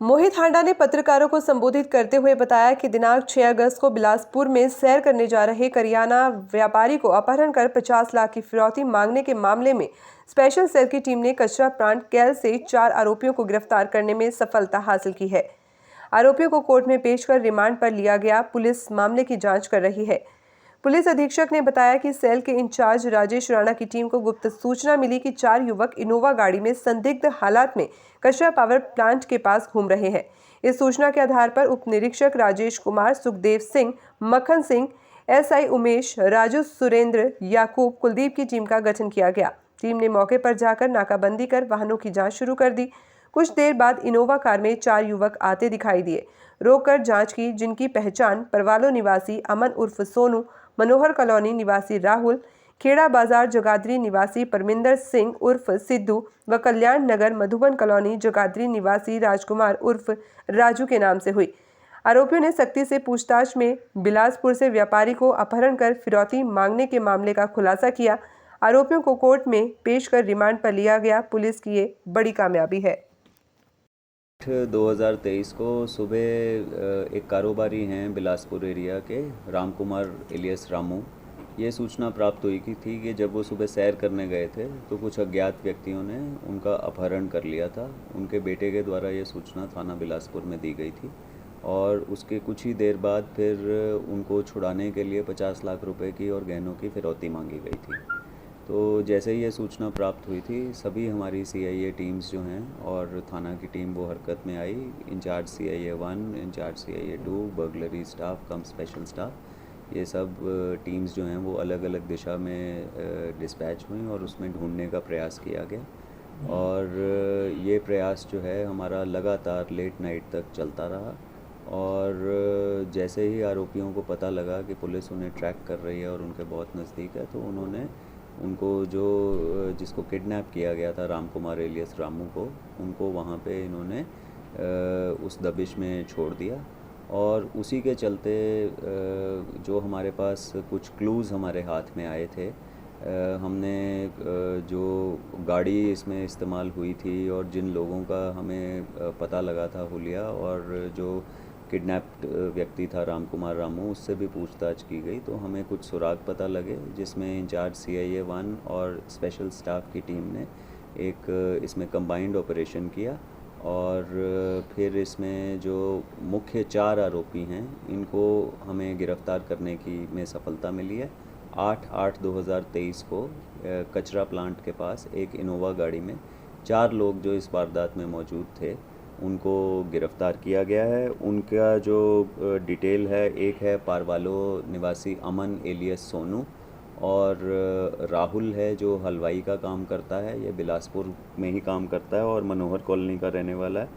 मोहित हांडा ने पत्रकारों को संबोधित करते हुए बताया कि दिनांक 6 अगस्त को बिलासपुर में सैर करने जा रहे करियाना व्यापारी को अपहरण कर 50 लाख की फिरौती मांगने के मामले में स्पेशल सेल की टीम ने कचरा प्लांट कैल से 4 आरोपियों को गिरफ्तार करने में सफलता हासिल की है। आरोपियों को कोर्ट में पेश कर रिमांड पर लिया गया। पुलिस मामले की जाँच कर रही है। पुलिस अधीक्षक ने बताया कि सेल के इंचार्ज राजेश राणा की टीम को गुप्त सूचना मिली कि 4 युवक इनोवा गाड़ी में संदिग्ध हालात में कचरा पावर प्लांट के पास घूम रहे हैं। इस सूचना के आधार पर उप निरीक्षक राजेश कुमार, सुखदेव सिंह, मक्खन सिंह, एसआई उमेश, राजू, सुरेंद्र, याकूब, कुलदीप की टीम का गठन किया गया। टीम ने मौके पर जाकर नाकाबंदी कर वाहनों की जाँच शुरू कर दी। कुछ देर बाद इनोवा कार में 4 युवक आते दिखाई दिए। रोककर जांच की, जिनकी पहचान परवालो निवासी अमन उर्फ सोनू, मनोहर कॉलोनी निवासी राहुल, खेड़ा बाजार जगाधरी निवासी परमिंदर सिंह उर्फ सिद्धू व कल्याण नगर मधुबन कॉलोनी जगाधरी निवासी राजकुमार उर्फ राजू के नाम से हुई। आरोपियों ने सख्ती से पूछताछ में बिलासपुर से व्यापारी को अपहरण कर फिरौती मांगने के मामले का खुलासा किया। आरोपियों को कोर्ट में पेश कर रिमांड पर लिया गया। पुलिस की ये बड़ी कामयाबी है। 2023 को सुबह एक कारोबारी हैं बिलासपुर एरिया के रामकुमार एलियस रामू, ये सूचना प्राप्त हुई थी कि जब वो सुबह सैर करने गए थे तो कुछ अज्ञात व्यक्तियों ने उनका अपहरण कर लिया था। उनके बेटे के द्वारा ये सूचना थाना बिलासपुर में दी गई थी और उसके कुछ ही देर बाद फिर उनको छुड़ाने के लिए 50 लाख रुपए की और गहनों की फिरौती मांगी गई थी। तो जैसे ही ये सूचना प्राप्त हुई थी, सभी हमारी सीआईए टीम्स जो हैं और थाना की टीम वो हरकत में आई। Incharge CIA 1, incharge CIA 2, burglary staff cum special staff, ये सब टीम्स जो हैं वो अलग अलग दिशा में डिस्पैच हुई और उसमें ढूंढने का प्रयास किया गया। और ये प्रयास जो है हमारा लगातार लेट नाइट तक चलता रहा और जैसे ही आरोपियों को पता लगा कि पुलिस उन्हें ट्रैक कर रही है और उनके बहुत नज़दीक है, तो उन्होंने उनको जिसको किडनैप किया गया था रामकुमार एलियस रामू को, उनको वहाँ पे इन्होंने उस दबिश में छोड़ दिया। और उसी के चलते जो हमारे पास कुछ क्लूज़ हमारे हाथ में आए थे, हमने जो गाड़ी इसमें इस्तेमाल हुई थी और जिन लोगों का हमें पता लगा था हुलिया, और जो किडनैप्ड व्यक्ति था रामकुमार रामू, उससे भी पूछताछ की गई तो हमें कुछ सुराग पता लगे, जिसमें इंचार्ज सीआईए 1 और स्पेशल स्टाफ की टीम ने एक इसमें कंबाइंड ऑपरेशन किया और फिर इसमें जो मुख्य 4 आरोपी हैं इनको हमें गिरफ़्तार करने की में सफलता मिली है। 8/8/2023 को कचरा प्लांट के पास एक इनोवा गाड़ी में 4 लोग जो इस वारदात में मौजूद थे उनको गिरफ़्तार किया गया है। उनका जो डिटेल है, एक है पारवालो निवासी अमन एलियस सोनू, और राहुल है जो हलवाई का काम करता है, ये बिलासपुर में ही काम करता है और मनोहर कॉलोनी का रहने वाला है।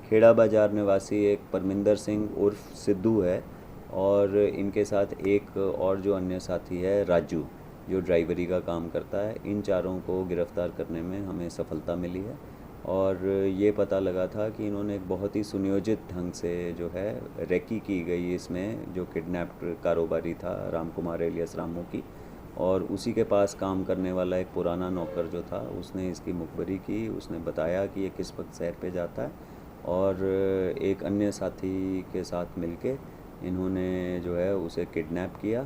खेड़ा बाजार निवासी एक परमिंदर सिंह उर्फ सिद्धू है और इनके साथ एक और जो अन्य साथी है राजू, जो ड्राइवरी का काम करता है। इन चारों को गिरफ़्तार करने में हमें सफलता मिली है और ये पता लगा था कि इन्होंने एक बहुत ही सुनियोजित ढंग से जो है रेकी की गई इसमें, जो किडनैप्ड कारोबारी था रामकुमार एलियस रामू की, और उसी के पास काम करने वाला एक पुराना नौकर जो था उसने इसकी मुखबरी की। उसने बताया कि ये किस वक्त सैर पे जाता है और एक अन्य साथी के साथ मिलके इन्होंने जो है उसे किडनैप किया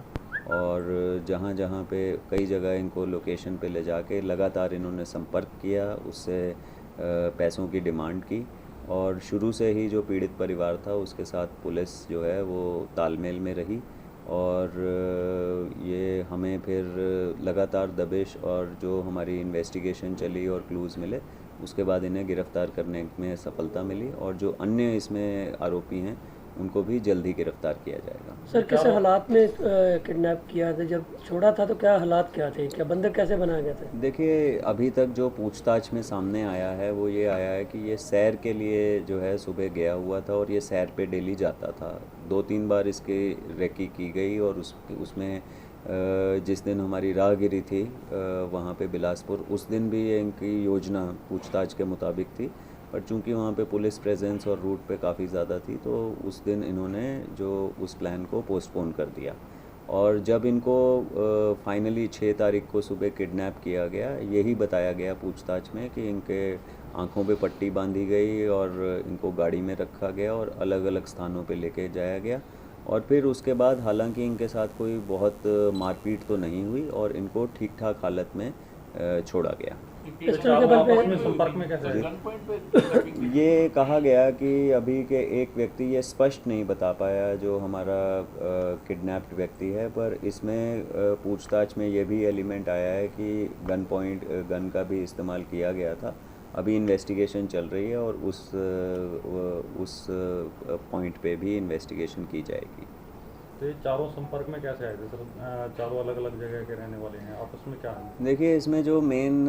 और जहाँ जहाँ पे कई जगह इनको लोकेशन पे ले जाके लगातार इन्होंने संपर्क किया, उससे पैसों की डिमांड की। और शुरू से ही जो पीड़ित परिवार था उसके साथ पुलिस जो है वो तालमेल में रही और ये हमें फिर लगातार दबिश और जो हमारी इन्वेस्टिगेशन चली और क्लूज़ मिले, उसके बाद इन्हें गिरफ़्तार करने में सफलता मिली और जो अन्य इसमें आरोपी हैं उनको भी जल्द ही गिरफ़्तार किया जाएगा। सर, कैसे हालात में किडनैप किया था? जब छोड़ा था तो क्या हालात क्या थे? क्या बंधक कैसे बनाए गए थे? देखिए, अभी तक जो पूछताछ में सामने आया है वो ये आया है कि ये सैर के लिए जो है सुबह गया हुआ था और ये सैर पे डेली जाता था। 2-3 बार इसकी रेकी की गई और उसमें जिस दिन हमारी राहगिरी थी वहाँ पे बिलासपुर, उस दिन भी ये इनकी योजना पूछताछ के मुताबिक थी, पर चूंकि वहाँ पे पुलिस प्रेजेंस और रूट पे काफ़ी ज़्यादा थी तो उस दिन इन्होंने जो उस प्लान को पोस्टपोन कर दिया और जब इनको फाइनली 6 तारीख को सुबह किडनैप किया गया, यही बताया गया पूछताछ में कि इनके आंखों पे पट्टी बांधी गई और इनको गाड़ी में रखा गया और अलग अलग स्थानों पे लेके जाया गया। और फिर उसके बाद हालांकि इनके साथ कोई बहुत मारपीट तो नहीं हुई और इनको ठीक ठाक हालत में छोड़ा गया। पिस्टल के बल पे संपर्क में कैसे आए? ये कहा गया कि अभी के एक व्यक्ति ये स्पष्ट नहीं बता पाया जो हमारा किडनैप्ड व्यक्ति है, पर इसमें पूछताछ में ये भी एलिमेंट आया है कि गन का भी इस्तेमाल किया गया था। अभी इन्वेस्टिगेशन चल रही है और उस पॉइंट पे भी इन्वेस्टिगेशन की जाएगी। तो ये चारों संपर्क में कैसे आए थे सर? चारों अलग अलग जगह के रहने वाले हैं, आपस में क्या है? देखिए, इसमें जो मेन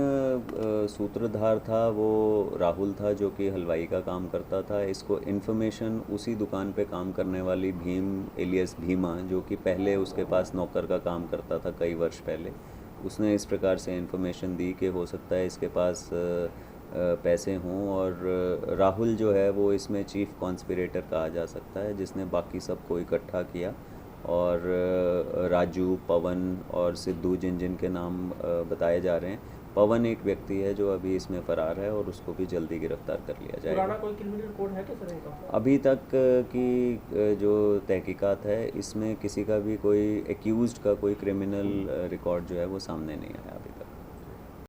सूत्रधार था वो राहुल था, जो कि हलवाई का काम करता था। इसको इन्फॉर्मेशन उसी दुकान पे काम करने वाली भीम एलियस भीमा, जो कि पहले उसके पास नौकर का काम करता था कई वर्ष पहले, उसने इस प्रकार से इन्फॉर्मेशन दी कि हो सकता है इसके पास पैसे हों। और राहुल जो है वो इसमें चीफ कॉन्स्पिरेटर कहा जा सकता है, जिसने बाकी सबको इकट्ठा किया। और राजू, पवन और सिद्धू जिन के नाम बताए जा रहे हैं। पवन एक व्यक्ति है जो अभी इसमें फ़रार है और उसको भी जल्दी गिरफ्तार कर लिया जाएगा। कोई क्रिमिनल कोड है क्या सर इनका? अभी तक की जो तहकीकात है, इसमें किसी का भी कोई एक्यूज्ड का कोई क्रिमिनल रिकॉर्ड जो है वो सामने नहीं आया अभी तक।